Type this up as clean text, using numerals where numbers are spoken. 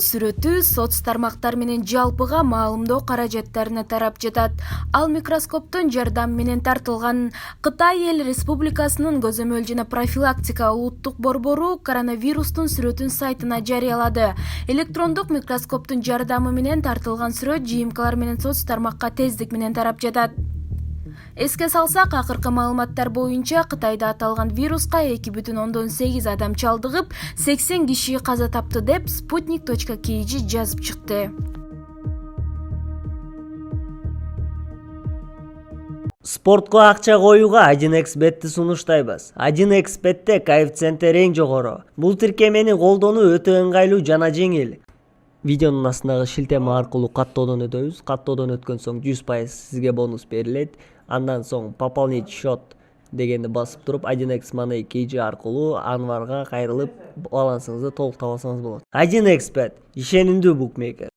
сүрөтү соц тармактар менен жалпыга маалымдоо каражаттарына тарап жатат. Ал микроскоптун жардамы менен тартылган. Кытай эл республикасынын көзөмөл жана профилактика улуттук борбору коронавирустун сүрөтүн сайтына жарыялады. Электрондук микроскоптун жардамы менен тартылган сүрөт ЖМКлар менен соц тармакка тездик менен тарап жатат. Эске салсак, акыркы маалыматтар боюнча Кытайда аталган вируска 2,8 адам чалдыгып, 80 киши каза тапты деп Sputnik.kg жазып чыкты. Спортко акча коюуга 1xbetти сунуштайбыз. 1xbetте коэффициенти эң жогору. Бул тиркемени колдонуу өтө ыңгайлуу жана жеңил. Видеонун астындагы шилтеме аркылуу каттоодон өтөбүз. Каттоодон өткөн соң 100% сизге бонус берилет. Андан соң пополнить счет дегенди басып туруп 1x Money KG аркылуу Анварга кайрылып балансыңызды толук табасаңыз болот. 1xbet ишенимдүү букмекер.